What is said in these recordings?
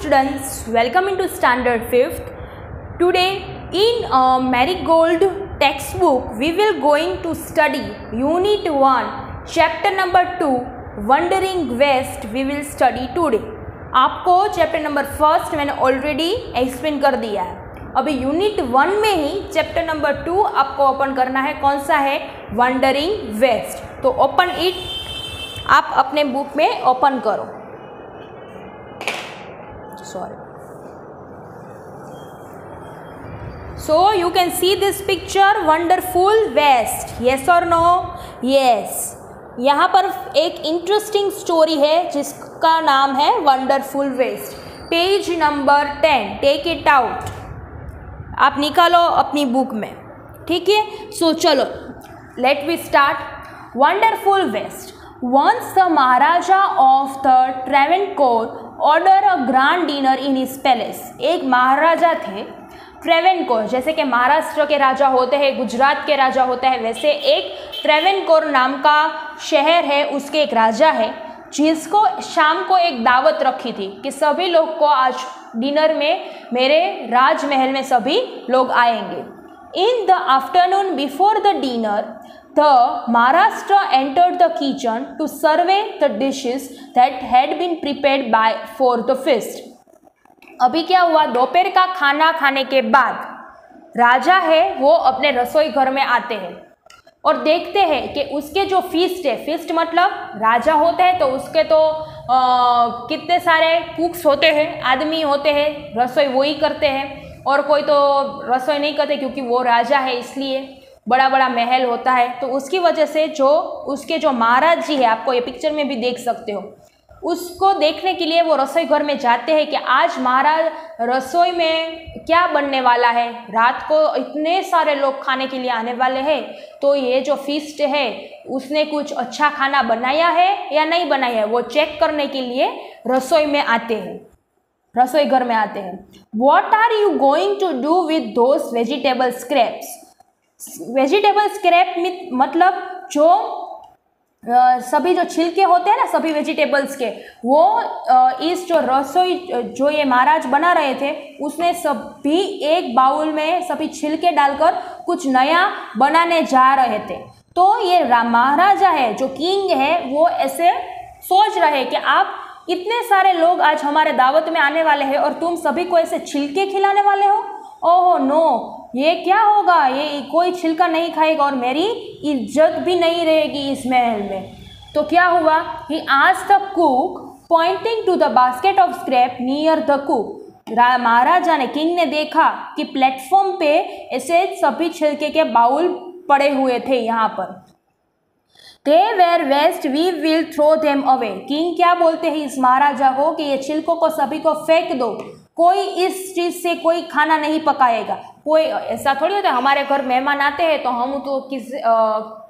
students, welcome into standard 5th. Today in Marigold textbook we will going to study unit 1 chapter number 2 wandering west we will study today. आपको chapter number first मैंने already explain कर दिया है. अभी unit 1 में ही chapter number 2 आपको open करना है. कौन सा है? Wandering waste. तो ओपन इट, आप अपने बुक में ओपन करो. Sorry. So you can see this picture, wonderful west. Yes or no? Yes. यहाँ पर एक इंटरेस्टिंग स्टोरी है जिसका नाम है wonderful waste. Page number 10. Take it out. आप निकालो अपनी बुक में. ठीक है. सो चलो let we start. Wonderful waste. Once the Maharaja of the Travancore ordered a grand dinner in his palace. एक महाराजा थे ट्रेवेनकोर, जैसे कि महाराष्ट्र के राजा होते हैं, गुजरात के राजा होते हैं, वैसे एक ट्रेवेनकोर नाम का शहर है, उसके एक राजा है जिसको शाम को एक दावत रखी थी कि सभी लोग को आज डिनर में मेरे राजमहल में सभी लोग आएंगे. In the afternoon before the dinner, the Maharashtra entered the kitchen to survey the dishes that had been prepared for the feast. अभी क्या हुआ? दोपहर का खाना खाने के बाद राजा है वो अपने रसोई घर में आते हैं और देखते हैं कि उसके जो फीस्ट है, फीस्ट मतलब राजा होते हैं तो उसके तो कितने सारे कुक्स होते हैं, आदमी होते हैं, रसोई वो ही करते हैं और कोई तो रसोई नहीं करते क्योंकि वो राजा है, इसलिए बड़ा बड़ा महल होता है. तो उसकी वजह से जो उसके जो महाराज जी है, आपको ये पिक्चर में भी देख सकते हो, उसको देखने के लिए वो रसोई घर में जाते हैं कि आज महाराज रसोई में क्या बनने वाला है. रात को इतने सारे लोग खाने के लिए आने वाले हैं, तो ये जो फीस्ट है उसने कुछ अच्छा खाना बनाया है या नहीं बनाया है, वो चेक करने के लिए रसोई में आते हैं, रसोई घर में आते हैं. What are you going to do with those vegetable scraps? Vegetable scrap मतलब जो सभी जो छिलके होते हैं ना सभी वेजिटेबल्स के, वो इस जो रसोई जो ये महाराज बना रहे थे उसने सभी एक बाउल में सभी छिलके डालकर कुछ नया बनाने जा रहे थे. तो ये महाराजा है जो किंग है वो ऐसे सोच रहे कि आप इतने सारे लोग आज हमारे दावत में आने वाले हैं और तुम सभी को ऐसे छिलके खिलाने वाले हो. ओह नो, ये क्या होगा, ये कोई छिलका नहीं खाएगा और मेरी इज्जत भी नहीं रहेगी इस महल में. तो क्या हुआ? He asked the cook pointing to the basket of scrap near the cook. महाराजा ने, किंग ने देखा कि प्लेटफॉर्म पे ऐसे सभी छिलके के बाउल पड़े हुए थे यहाँ पर. They were waste, we will throw them away. King क्या बोलते हैं इस महाराजा को कि ये छिलकों को सभी को फेंक दो, कोई इस चीज़ से कोई खाना नहीं पकाएगा. कोई ऐसा थोड़ी होता है, हमारे घर मेहमान आते हैं तो हम तो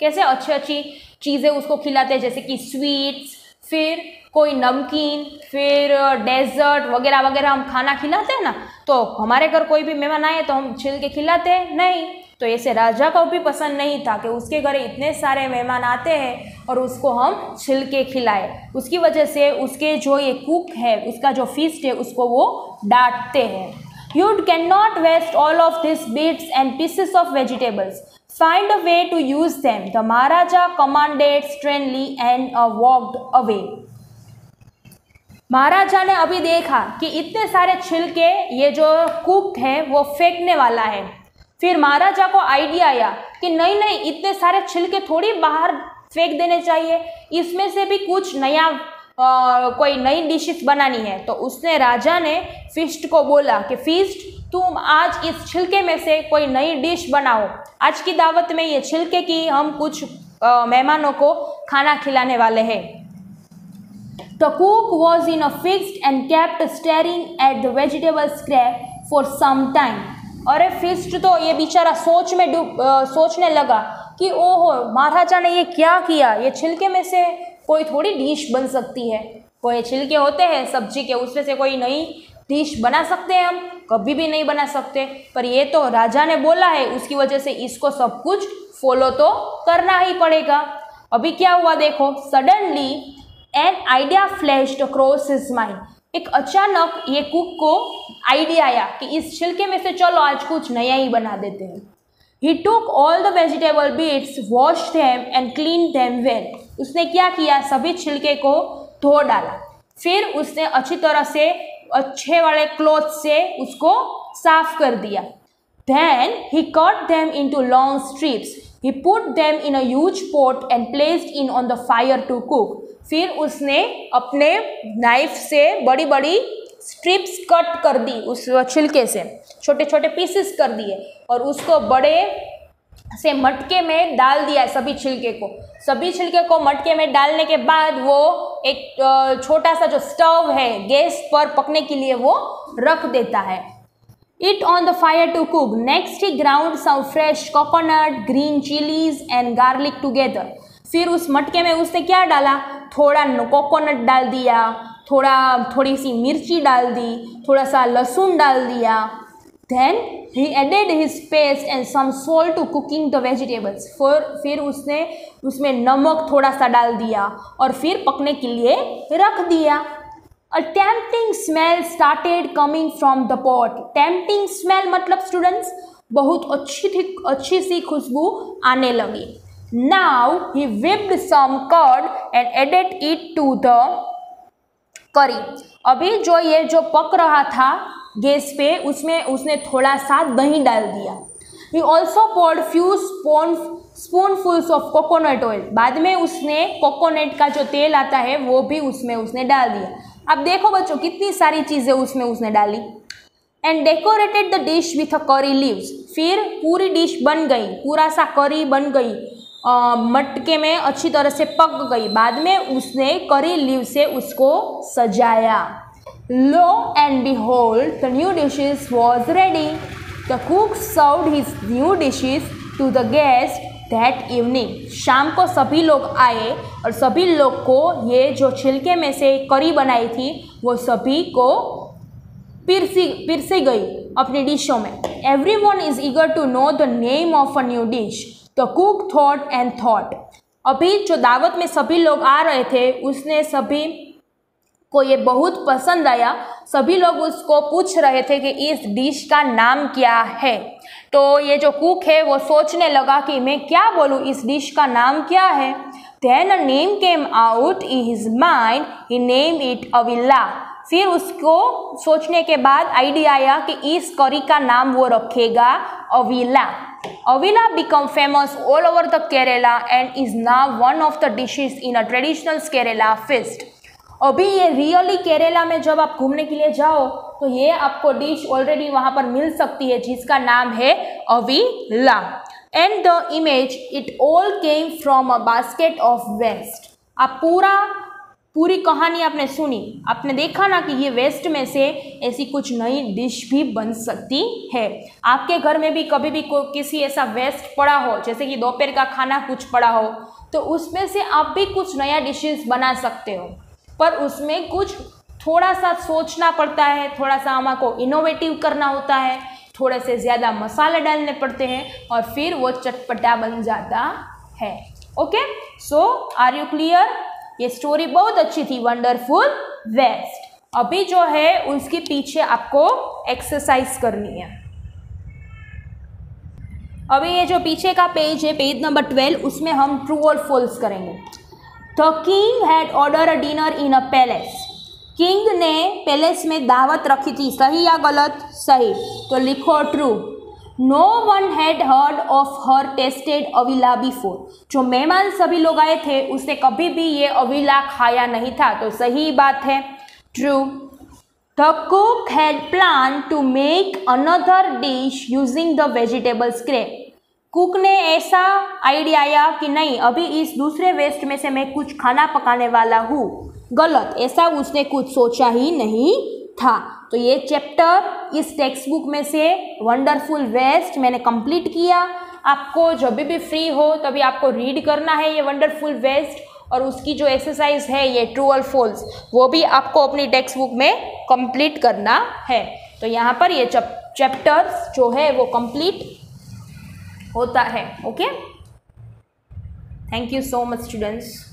कैसे अच्छी अच्छी चीज़ें उसको खिलाते हैं, जैसे कि स्वीट्स, फिर कोई नमकीन, फिर डेजर्ट वगैरह वगैरह हम खाना खिलाते हैं ना. तो हमारे घर कोई भी मेहमान आए तो हम छिल के खिलाते हैं नहीं. तो ऐसे राजा को भी पसंद नहीं था कि उसके घर इतने सारे मेहमान आते हैं और उसको हम छिलके खिलाए. उसकी वजह से उसके जो ये कुक है, उसका जो फीस्ट है, उसको वो डांटते हैं. You cannot waste all of these bits and pieces of vegetables. Find a way to use them. The Maharaja commanded sternly and walked away. महाराजा ने अभी देखा कि इतने सारे छिलके ये जो कुक है वो फेंकने वाला है. फिर महाराजा को आइडिया आया कि नहीं नहीं, इतने सारे छिलके थोड़ी बाहर फेंक देने चाहिए, इसमें से भी कुछ नया कोई नई डिशेस बनानी है. तो उसने, राजा ने फिस्ट को बोला कि फिस्ट, तुम आज इस छिलके में से कोई नई डिश बनाओ. आज की दावत में ये छिलके की हम कुछ मेहमानों को खाना खिलाने वाले हैं. The cook was in a fix and kept staring at the vegetable scrap for some time. अरे फिस्ट तो ये बेचारा सोचने लगा कि ओहो, महाराजा ने ये क्या किया, ये छिलके में से कोई थोड़ी डिश बन सकती है. कोई छिलके होते हैं सब्जी के, उसमें से कोई नई डिश बना सकते हैं हम? कभी भी नहीं बना सकते. पर ये तो राजा ने बोला है, उसकी वजह से इसको सब कुछ फॉलो तो करना ही पड़ेगा. अभी क्या हुआ देखो. Suddenly an idea flashed across his mind. एक अचानक ये कुक को आइडिया आया कि इस छिलके में से चलो आज कुछ नया ही बना देते हैं। He took all the vegetable bits, washed them and cleaned them well. उसने क्या किया, सभी छिलके को धो डाला, फिर उसने अच्छी तरह से अच्छे वाले क्लॉथ से उसको साफ कर दिया। Then he cut them into long strips. He put them in a huge pot and placed it on the fire to cook. फिर उसने अपने नाइफ से बड़ी बड़ी स्ट्रिप्स कट कर दी, उस छिलके से छोटे छोटे पीसेस कर दिए और उसको बड़े से मटके में डाल दिया सभी छिलके को मटके में डालने के बाद वो एक छोटा सा जो स्टव है गैस पर पकने के लिए वो रख देता है। It on the fire to cook. Next he ground some fresh coconut, green chilies and garlic together. फिर उस मटके में उसने क्या डाला, थोड़ा कोकोनट डाल दिया, थोड़ी सी मिर्ची डाल दी, थोड़ा सा लहसुन डाल दिया। Then he added his paste and some salt to cooking the vegetables. फिर उसने उसमें नमक थोड़ा सा डाल दिया और फिर पकने के लिए रख दिया। A tempting smell started coming from the pot. Tempting smell मतलब स्टूडेंट्स बहुत अच्छी सी खुशबू आने लगी। Now he whipped some curd and added it to the curry. अभी जो पक रहा था गैस पे उसमें उसने थोड़ा सा दही डाल दिया। He also poured few spoonfuls of coconut oil. बाद में उसने कोकोनट का जो तेल आता है वो भी उसमें उसने डाल दिया। अब देखो बच्चों कितनी सारी चीज़ें उसमें उसने डाली। And decorated the dish with a curry leaves. फिर पूरी डिश बन गई, पूरा सा करी बन गई, मटके में अच्छी तरह से पक गई। बाद में उसने करी लीव से उसको सजाया। लो and behold, the new dishes was ready. The cook served his new dishes to the guests that evening. शाम को सभी लोग आए और सभी लोग को ये जो छिलके में से करी बनाई थी वो सभी को पिरसी गई अपनी डिशों में। Everyone is eager to know the name of a new dish. The cook thought and thought. अभी जो दावत में सभी लोग आ रहे थे उसने सभी को ये बहुत पसंद आया। सभी लोग उसको पूछ रहे थे कि इस डिश का नाम क्या है। तो ये जो कुक है वो सोचने लगा कि मैं क्या बोलूँ, इस डिश का नाम क्या है। Then a name came out in his mind. He named it अविला। फिर उसको सोचने के बाद आइडिया आया कि इस करी का नाम वो रखेगा अविला। Avila became famous all over the Kerala and is now one of the dishes in a traditional Kerala feast. अभी ये रियली केरला में जब आप घूमने के लिए जाओ तो ये आपको डिश ऑलरेडी वहाँ पर मिल सकती है जिसका नाम है avial. And the image it all came from a basket of waste. आप पूरी कहानी आपने सुनी, आपने देखा ना कि ये वेस्ट में से ऐसी कुछ नई डिश भी बन सकती है। आपके घर में भी कभी भी किसी ऐसा वेस्ट पड़ा हो, जैसे कि दोपहर का खाना कुछ पड़ा हो, तो उसमें से आप भी कुछ नया डिशेस बना सकते हो, पर उसमें कुछ थोड़ा सा सोचना पड़ता है, थोड़ा सा हमको इनोवेटिव करना होता है, थोड़े से ज़्यादा मसाले डालने पड़ते हैं और फिर वो चटपटा बन जाता है। Okay, so are you clear? ये स्टोरी बहुत अच्छी थी, वंडरफुल वेस्ट। अभी जो है उसके पीछे आपको एक्सरसाइज करनी है। अभी ये जो पीछे का पेज है, पेज नंबर 12, उसमें हम ट्रू और फॉल्स करेंगे। The king had order a dinner in a palace. King ने पैलेस में दावत रखी थी, सही या गलत? सही, तो लिखो true. No one had heard of or tasted avial before. जो मेहमान सभी लोग आए थे उसने कभी भी ये अविला खाया नहीं था, तो सही बात है, true. The cook had plan to make another dish using the vegetable scrap. Cook ने ऐसा आइडिया आया कि नहीं, अभी इस दूसरे वेस्ट में से मैं कुछ खाना पकाने वाला हूँ, गलत, ऐसा उसने कुछ सोचा ही नहीं था। तो ये चैप्टर इस टेक्स्ट बुक में से वंडरफुल वेस्ट मैंने कंप्लीट किया। आपको जब भी फ्री हो तभी आपको रीड करना है ये वंडरफुल वेस्ट, और उसकी जो एक्सरसाइज है ये ट्रू और फॉल्स, वो भी आपको अपनी टेक्स्ट बुक में कंप्लीट करना है। तो यहाँ पर ये चैप्टर्स जो है वो कंप्लीट होता है। Okay, thank you so much students.